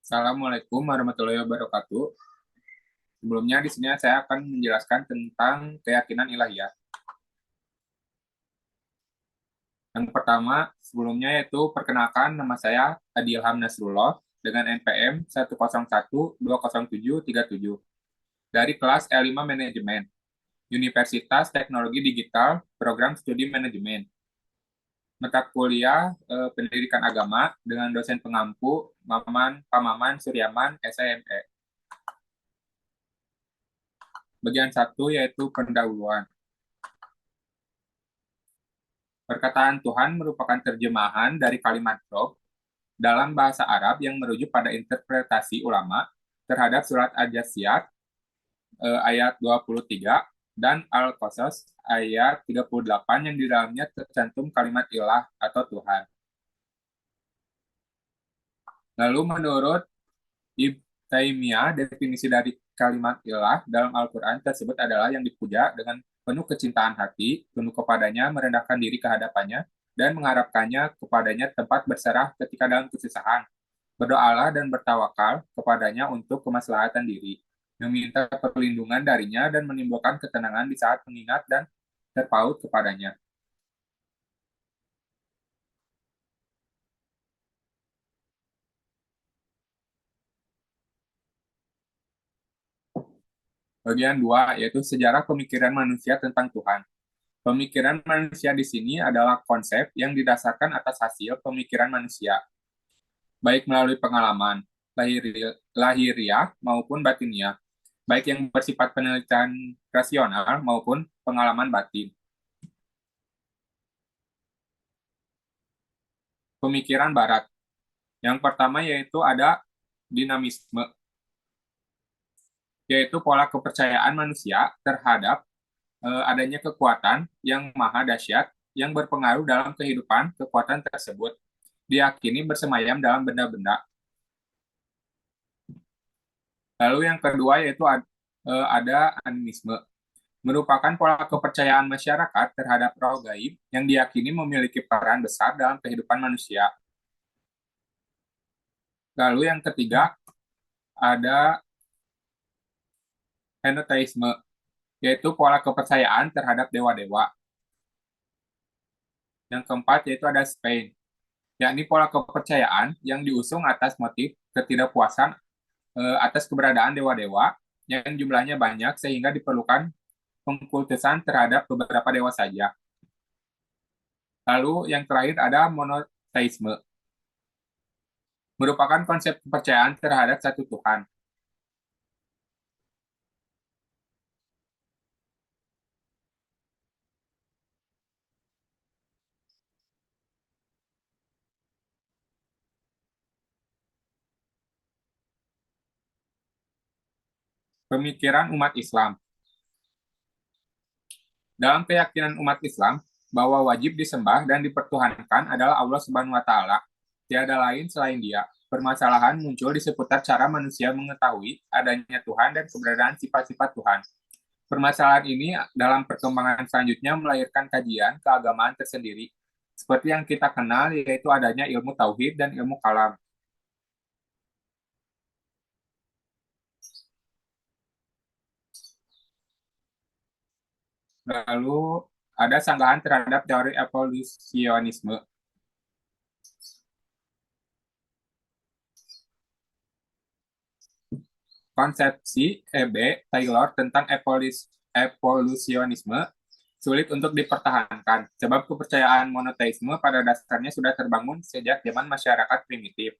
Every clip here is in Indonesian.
Assalamualaikum warahmatullahi wabarakatuh. Sebelumnya di sini saya akan menjelaskan tentang keyakinan ilahiyah. Yang pertama, sebelumnya yaitu perkenalkan nama saya Adi Ilham Nasrullah dengan NPM 101207737 dari kelas L5 Manajemen, Universitas Teknologi Digital, Program Studi Manajemen. Mata kuliah Pendidikan Agama dengan dosen pengampu Pamaman Suryaman, SME. Bagian 1 yaitu pendahuluan. Perkataan Tuhan merupakan terjemahan dari kalimat Rob dalam bahasa Arab yang merujuk pada interpretasi ulama terhadap surat Al-Jasiyat ayat 23 dan Al-Qasas ayat 38 yang di dalamnya tercantum kalimat ilah atau Tuhan. Lalu menurut Ibn Taimiyah, definisi dari kalimat ilah dalam Al-Quran tersebut adalah yang dipuja dengan penuh kecintaan hati, tunduk kepadanya, merendahkan diri ke hadapannya, dan mengharapkannya kepadanya tempat berserah ketika dalam kesusahan. Berdoalah dan bertawakal kepadanya untuk kemaslahatan diri, meminta perlindungan darinya dan menimbulkan ketenangan di saat mengingat dan terpaut kepadanya. Bagian 2 yaitu sejarah pemikiran manusia tentang Tuhan. Pemikiran manusia di sini adalah konsep yang didasarkan atas hasil pemikiran manusia, baik melalui pengalaman lahiriah maupun batiniah, baik yang bersifat penelitian rasional maupun pengalaman batin. Pemikiran Barat. Yang pertama yaitu ada dinamisme, yaitu pola kepercayaan manusia terhadap adanya kekuatan yang maha dahsyat yang berpengaruh dalam kehidupan. Kekuatan tersebut diyakini bersemayam dalam benda-benda. Lalu yang kedua yaitu ada animisme, merupakan pola kepercayaan masyarakat terhadap roh gaib yang diyakini memiliki peran besar dalam kehidupan manusia. Lalu yang ketiga ada henoteisme, yaitu pola kepercayaan terhadap dewa-dewa. Yang keempat yaitu ada Spain, yakni pola kepercayaan yang diusung atas motif ketidakpuasan atas keberadaan dewa-dewa yang jumlahnya banyak sehingga diperlukan pengkultusan terhadap beberapa dewa saja. Lalu yang terakhir ada monoteisme, merupakan konsep kepercayaan terhadap satu Tuhan. Pemikiran umat Islam. Dalam keyakinan umat Islam, bahwa wajib disembah dan dipertuhankan adalah Allah Subhanahu wa Ta'ala. Tiada lain selain Dia. Permasalahan muncul di seputar cara manusia mengetahui adanya Tuhan dan keberadaan sifat-sifat Tuhan. Permasalahan ini dalam perkembangan selanjutnya melahirkan kajian keagamaan tersendiri, seperti yang kita kenal, yaitu adanya ilmu tauhid dan ilmu kalam. Lalu ada sanggahan terhadap teori evolusionisme. Konsepsi E.B. Taylor tentang evolusionisme sulit untuk dipertahankan, sebab kepercayaan monoteisme pada dasarnya sudah terbangun sejak zaman masyarakat primitif.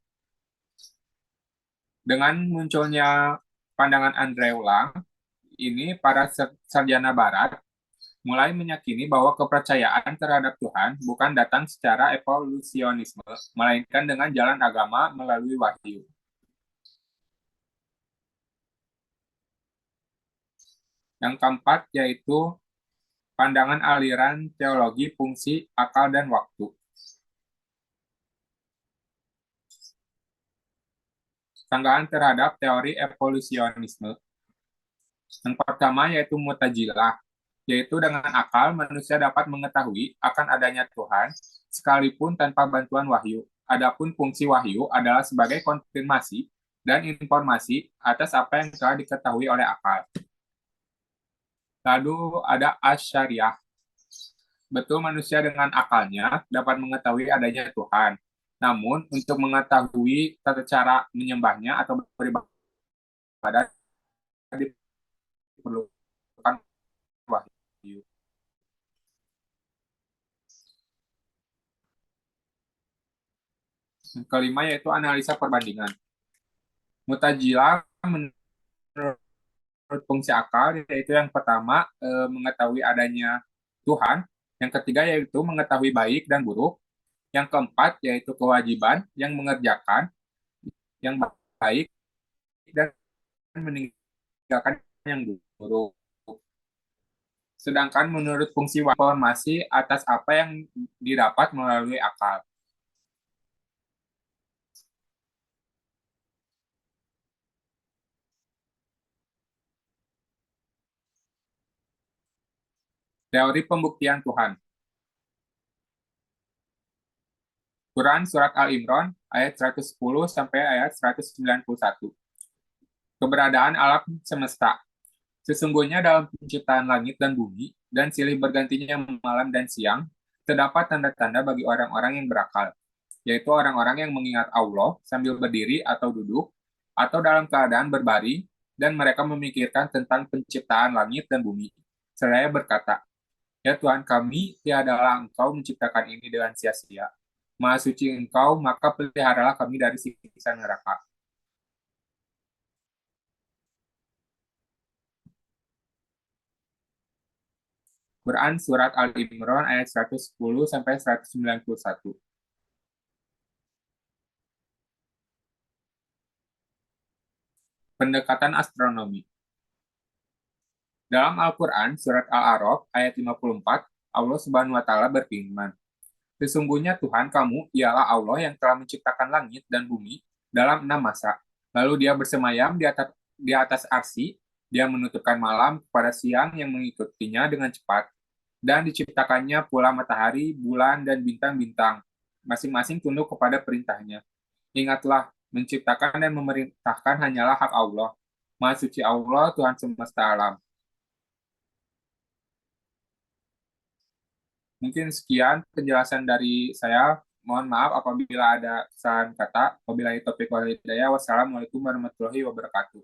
Dengan munculnya pandangan Andrew Lang, ini para sarjana barat mulai meyakini bahwa kepercayaan terhadap Tuhan bukan datang secara evolusionisme, melainkan dengan jalan agama melalui wahyu. Yang keempat yaitu pandangan aliran teologi fungsi, akal, dan waktu. Sanggahan terhadap teori evolusionisme. Yang pertama yaitu Mu'tazilah, yaitu dengan akal manusia dapat mengetahui akan adanya Tuhan sekalipun tanpa bantuan wahyu. Adapun fungsi wahyu adalah sebagai konfirmasi dan informasi atas apa yang telah diketahui oleh akal. Lalu ada asyariah. Betul manusia dengan akalnya dapat mengetahui adanya Tuhan. Namun, untuk mengetahui tata cara menyembahnya atau beribadah diperlukan wahyu. Kelima yaitu analisa perbandingan. Mutajilah menurut fungsi akal yaitu yang pertama mengetahui adanya Tuhan, yang ketiga yaitu mengetahui baik dan buruk, yang keempat yaitu kewajiban yang mengerjakan yang baik dan meninggalkan yang buruk. Sedangkan menurut fungsi informasi atas apa yang didapat melalui akal. Teori pembuktian Tuhan. Quran Surat Al-Imran ayat 110 sampai ayat 191. Keberadaan alam semesta. Sesungguhnya dalam penciptaan langit dan bumi, dan silih bergantinya malam dan siang, terdapat tanda-tanda bagi orang-orang yang berakal, yaitu orang-orang yang mengingat Allah sambil berdiri atau duduk, atau dalam keadaan berbaring, dan mereka memikirkan tentang penciptaan langit dan bumi. Seraya berkata, "Ya Tuhan kami, tiadalah Engkau menciptakan ini dengan sia-sia. Maha suci Engkau, maka peliharalah kami dari siksa neraka." Quran Surat Al-Imran ayat 110 sampai 191. Pendekatan astronomi. Dalam Al-Quran, Surat Al-A'raf ayat 54, Allah Subhanahu wa Ta'ala berfirman, "Sesungguhnya Tuhan kamu ialah Allah yang telah menciptakan langit dan bumi dalam 6 masa. Lalu dia bersemayam di atas arsy, dia menutupkan malam kepada siang yang mengikutinya dengan cepat, dan diciptakannya pula matahari, bulan, dan bintang-bintang, masing-masing tunduk kepada perintahnya. Ingatlah, menciptakan dan memerintahkan hanyalah hak Allah. Maha suci Allah, Tuhan semesta alam." Mungkin sekian penjelasan dari saya. Mohon maaf apabila ada kesalahan kata. Wabillahi taufiq wal hidayah. Wassalamualaikum warahmatullahi wabarakatuh.